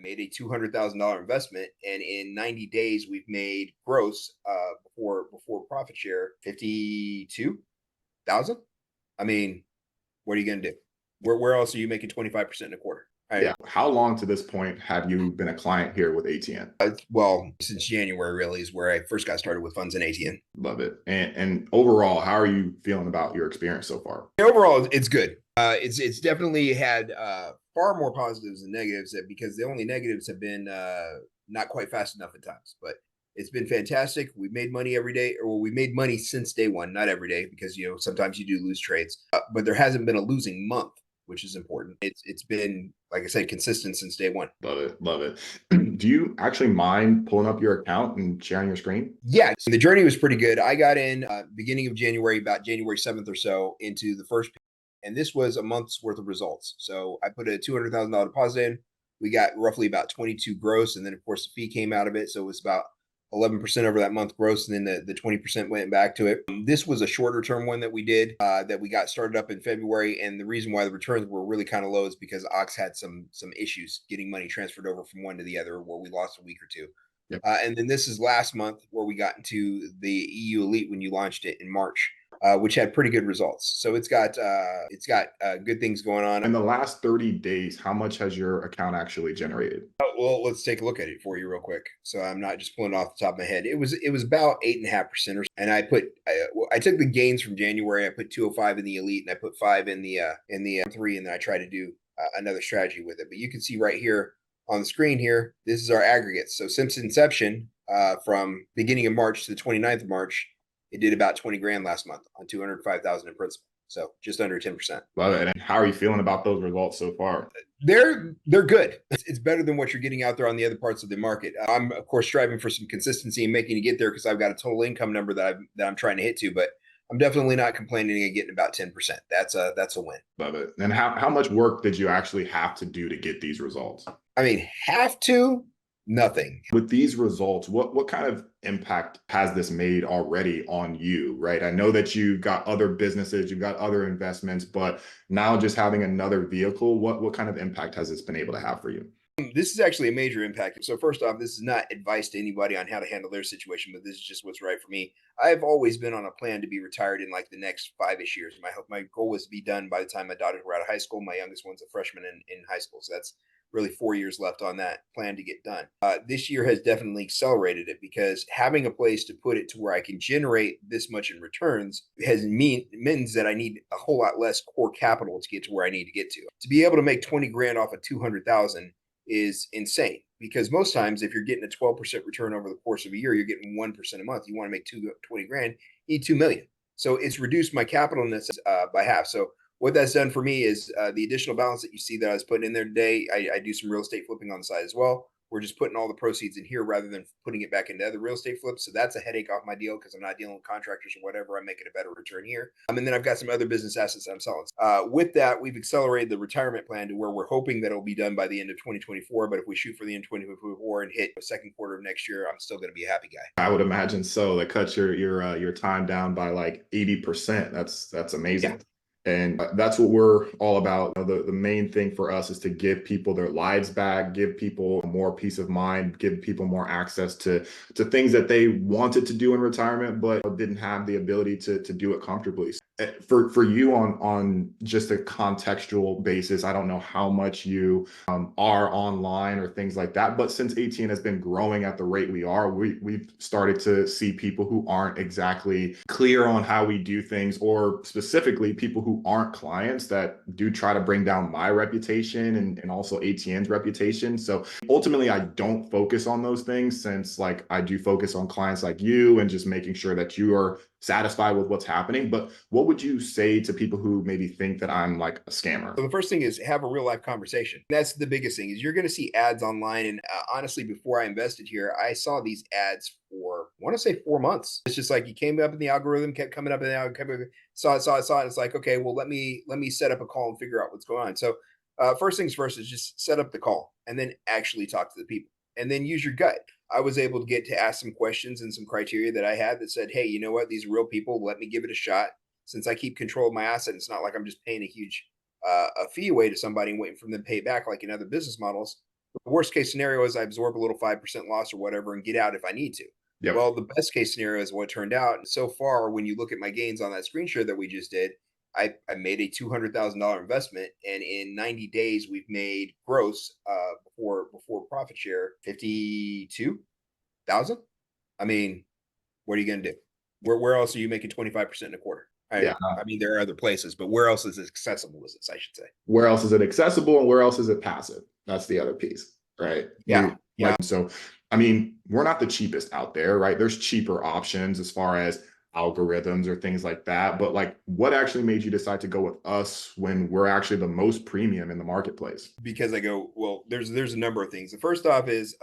made a $200,000 investment, and in 90 days we've made gross before profit share 52,000. I mean, what are you going to do? Where else are you making 25% in a quarter? Yeah. How long to this point have you been a client here with ATN? Well, since January really is where I first got started with funds in ATN. Love it. And overall, how are you feeling about your experience so far? Overall, it's good. It's definitely had far more positives than negatives, because the only negatives have been not quite fast enough at times. But it's been fantastic. We've made money every day, or we made money since day one, not every day, because sometimes you do lose trades, but there hasn't been a losing month, which is important. It's been, like I said, consistent since day one. Love it. Love it. Do you actually mind pulling up your account and sharing your screen? Yeah, so the journey was pretty good. I got in beginning of January, about January 7th or so, into the first, and this was a month's worth of results. So I put a $200,000 deposit in. We got roughly about 22 gross, and then of course the fee came out of it, so it was about 11% over that month gross, and then the 20% went back to it. This was a shorter term one that we did, that we got started up in February, and the reason why the returns were really kind of low is because Ox had some issues getting money transferred over from one to the other, where we lost a week or two. Yep. And then this is last month where we got into the EU Elite when you launched it in March, which had pretty good results. So it's got good things going on. In the last 30 days, how much has your account actually generated? Well, let's take a look at it for you real quick. So I'm not just pulling it off the top of my head. It was about 8.5%, and I took the gains from January. I put 205 in the Elite, and I put 5 in the 3, and then I try to do another strategy with it. But you can see right here on the screen here, this is our aggregates. So since inception, from beginning of March to the 29th of March, it did about 20 grand last month on 205,000 in principal. So just under 10%. Love it. And how are you feeling about those results so far? They're good. It's better than what you're getting out there on the other parts of the market. I'm of course striving for some consistency and making it get there, because I've got a total income number that I'm trying to hit to, but I'm definitely not complaining and getting about 10%. That's a win. Love it. And how much work did you actually have to do to get these results? I mean, have to? Nothing. With these results, what kind of impact has this made already on you, right? I know that you've got other businesses, you've got other investments, but now just having another vehicle, what kind of impact has this been able to have for you? This is actually a major impact. So first off, this is not advice to anybody on how to handle their situation, but this is just what's right for me. I've always been on a plan to be retired in like the next 5-ish years. My goal was to be done by the time my daughters were out of high school. My youngest one's a freshman in high school. So that's really 4 years left on that plan to get done. This year has definitely accelerated it, because having a place to put it to where I can generate this much in returns means that I need a whole lot less core capital to get to where I need to get to. To be able to make 20 grand off of 200,000 is insane, because most times if you're getting a 12% return over the course of a year, you're getting 1% a month. You want to make 20 grand, you need 2 million. So it's reduced my capital in this by half. So what that's done for me is the additional balance that you see that I was putting in there today. I do some real estate flipping on the side as well. We're just putting all the proceeds in here rather than putting it back into other real estate flips. So that's a headache off my deal, because I'm not dealing with contractors or whatever. I'm making a better return here. And then I've got some other business assets that I'm selling. With that, we've accelerated the retirement plan to where we're hoping that it'll be done by the end of 2024. But if we shoot for the end of 2024 and hit the second quarter of next year, I'm still going to be a happy guy. I would imagine so. That cuts your time down by like 80%. That's amazing. Yeah. And that's what we're all about. The main thing for us is to give people their lives back, give people more peace of mind, give people more access to things that they wanted to do in retirement, but didn't have the ability to do it comfortably. For you on just a contextual basis, I don't know how much you are online or things like that, but since ATN has been growing at the rate we are, we've started to see people who aren't exactly clear on how we do things, or specifically people who aren't clients that do try to bring down my reputation and also ATN's reputation. So ultimately, I don't focus on those things, since like I do focus on clients like you and just making sure that you are satisfied with what's happening. But what would you say to people who maybe think that I'm like a scammer? So the first thing is have a real life conversation. That's the biggest thing, is you're going to see ads online. And honestly, before I invested here, I saw these ads for, I want to say 4 months. It's just like you came up in the algorithm, kept coming up in the algorithm, saw it. It's like, okay, well, let me set up a call and figure out what's going on. So first things first is just set up the call and then actually talk to the people, and then use your gut. I was able to get to ask some questions and some criteria that I had that said, hey, you know what? These are real people. Let me give it a shot. Since I keep control of my asset, it's not like I'm just paying a huge a fee away to somebody and waiting for them to pay back like in other business models. The worst case scenario is I absorb a little 5% loss or whatever and get out if I need to. Yep. Well, the best case scenario is what turned out. And so far, when you look at my gains on that screen share that we just did, I made a $200,000 investment, and in 90 days, we've made gross before profit share 52,000. I mean, what are you going to do? Where else are you making 25% in a quarter? Yeah. I mean, there are other places, but where else is it accessible as this, I should say? Where else is it accessible and where else is it passive? That's the other piece, right? Yeah. Yeah. So, I mean, we're not the cheapest out there, right? There's cheaper options as far as algorithms or things like that. But like, what actually made you decide to go with us when we're actually the most premium in the marketplace? Because I go, well, there's a number of things. The first off is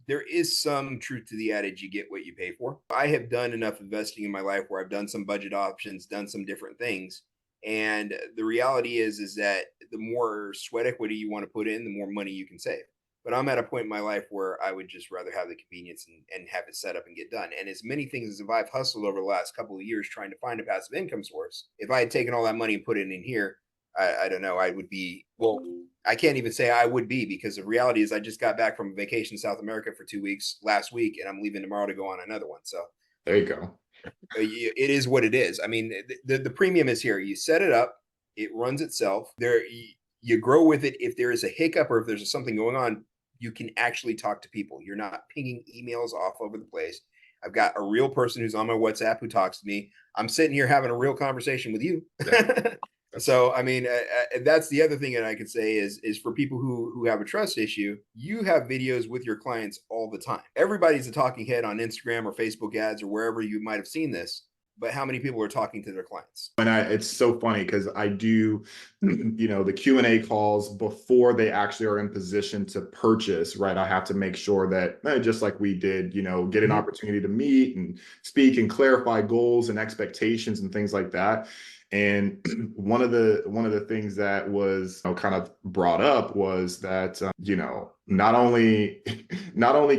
there is some truth to the adage, you get what you pay for. I have done enough investing in my life where I've done some budget options, done some different things. And the reality is that the more sweat equity you want to put in, the more money you can save. But I'm at a point in my life where I would just rather have the convenience and have it set up and get done. And as many things as if I've hustled over the last couple of years trying to find a passive income source, if I had taken all that money and put it in here, I don't know, I would be, well, I can't even say I would be, because the reality is I just got back from a vacation in South America for 2 weeks last week, and I'm leaving tomorrow to go on another one. So There you go. it is what it is. I mean, the premium is here. You set it up, it runs itself. You grow with it. If there is a hiccup or if there's something going on, you can actually talk to people. You're not pinging emails off over the place. I've got a real person who's on my WhatsApp who talks to me. I'm sitting here having a real conversation with you. Yeah. So, I mean, that's the other thing that I could say is for people who have a trust issue, you have videos with your clients all the time. Everybody's a talking head on Instagram or Facebook ads or wherever you might have seen this, but how many people are talking to their clients? And it's so funny because I do, the Q&A calls before they actually are in position to purchase, right? I have to make sure that just like we did, get an opportunity to meet and speak and clarify goals and expectations and things like that. And one of the things that was kind of brought up was that not only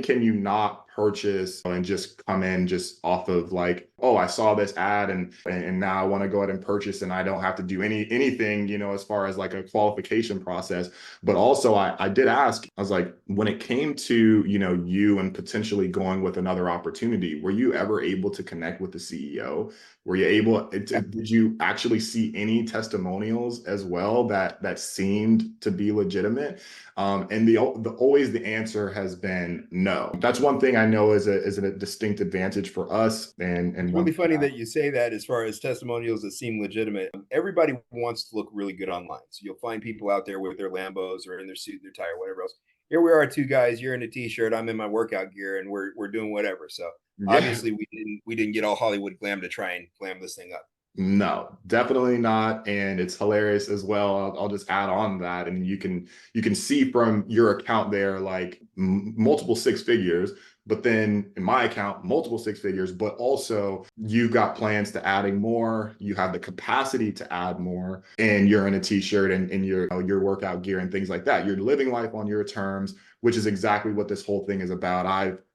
can you not purchase and just come in just off of like, oh, I saw this ad and now I want to go ahead and purchase and I don't have to do anything as far as like a qualification process. But also I did ask, I was like, when it came to you and potentially going with another opportunity, were you ever able to connect with the CEO? Were you able did you actually see any testimonials as well that seemed to be legitimate? And the always the answer has been no. That's one thing I know is a distinct advantage for us. And It's really funny that you say that as far as testimonials that seem legitimate. Everybody wants to look really good online. So you'll find people out there with their Lambos or in their suit, their tie, or whatever else. Here we are, two guys. You're in a t-shirt. I'm in my workout gear, and we're doing whatever. So yeah. obviously, we didn't get all Hollywood glam to try and glam this thing up. No, definitely not. And it's hilarious as well. I'll just add on that. And you can see from your account there, like multiple six figures, but then in my account, multiple six figures, but also you've got plans to adding more. You have the capacity to add more, and you're in a t-shirt and your workout gear and things like that. You're living life on your terms, which is exactly what this whole thing is about.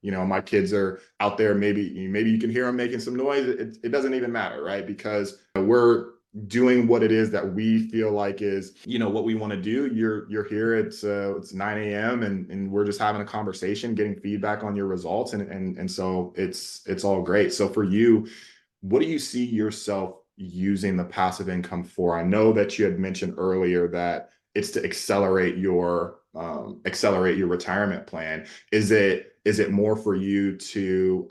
My kids are out there. Maybe you can hear them making some noise. It doesn't even matter, right? Because we're doing what it is that we feel like is, what we want to do. You're here. It's 9 a.m. and we're just having a conversation, getting feedback on your results. And so it's all great. So for you, what do you see yourself using the passive income for? I know that you had mentioned earlier that it's to accelerate your retirement plan. Is it more for you to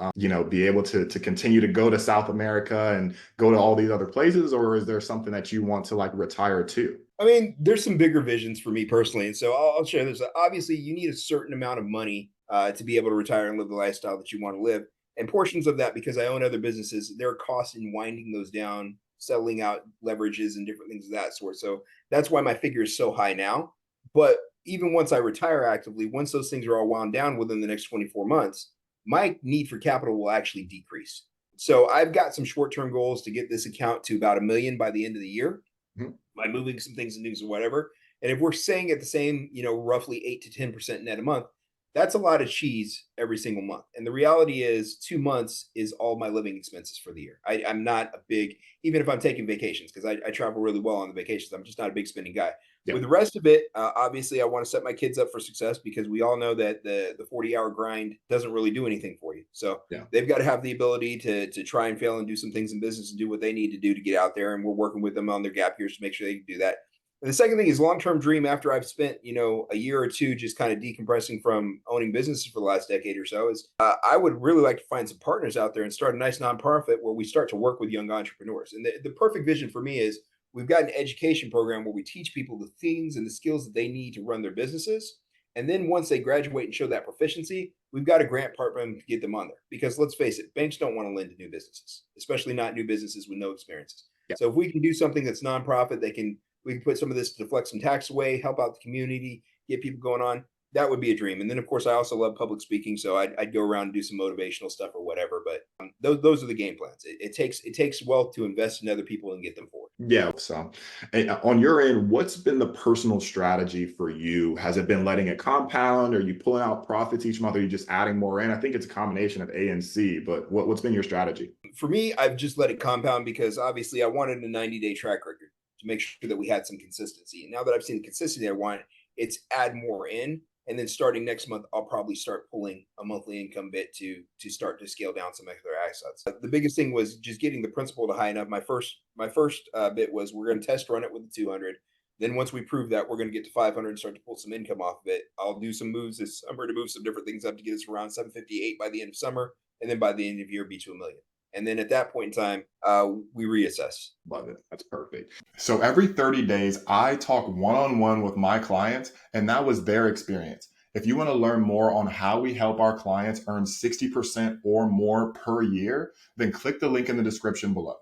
be able to continue to go to South America and go to all these other places, or is there something that you want to like retire to? I mean, there's some bigger visions for me personally, and so I'll share this. Obviously, you need a certain amount of money to be able to retire and live the lifestyle that you want to live. And portions of that, because I own other businesses, there are costs in winding those down, settling out leverages and different things of that sort. So that's why my figure is so high now. But even once I retire actively, once those things are all wound down within the next 24 months, my need for capital will actually decrease. So I've got some short-term goals to get this account to about 1 million by the end of the year Mhm. by moving some things and things or whatever. And if we're saying at the same, roughly 8 to 10% net a month, that's a lot of cheese every single month. And the reality is 2 months is all my living expenses for the year. I'm not a big, even if I'm taking vacations, because I travel really well on the vacations, I'm just not a big spending guy. Yeah. With the rest of it, obviously, I want to set my kids up for success because we all know that the 40-hour grind doesn't really do anything for you. So Yeah. they've got to have the ability to try and fail and do some things in business and do what they need to do to get out there. And we're working with them on their gap years to make sure they can do that. And the second thing is long-term dream. After I've spent a year or two just kind of decompressing from owning businesses for the last decade or so, is I would really like to find some partners out there and start a nice nonprofit where we start to work with young entrepreneurs. And the perfect vision for me is we've got an education program where we teach people the things and the skills that they need to run their businesses. And then once they graduate and show that proficiency, we've got a grant program to get them on there. Because let's face it, banks don't want to lend to new businesses, especially not new businesses with no experiences. Yeah. So if we can do something that's nonprofit, we can put some of this to deflect some tax away, help out the community, get people going on. That would be a dream. And then, of course, I also love public speaking, so I'd go around and do some motivational stuff or whatever. But those are the game plans. It takes wealth to invest in other people and get them forward. Yeah. So, on your end, what's been the personal strategy for you? Has it been letting it compound? Are you pulling out profits each month? Or are you just adding more in? I think it's a combination of A and C, but what's been your strategy? For me, I've just let it compound because obviously I wanted a 90-day track record to make sure that we had some consistency. And now that I've seen the consistency I want, it's add more in. And then starting next month, I'll probably start pulling a monthly income bit to start to scale down some other assets. The biggest thing was just getting the principal to high enough. My first bit was we're going to test run it with the 200. Then once we prove that, we're going to get to 500 and start to pull some income off of it. I'll do some moves this summer to move some different things up to get us around 758 by the end of summer, and then by the end of the year, be to a million. And then at that point in time, we reassess. Love it. That's perfect. So every 30 days, I talk one-on-one with my clients, and that was their experience. If you want to learn more on how we help our clients earn 60% or more per year, then click the link in the description below.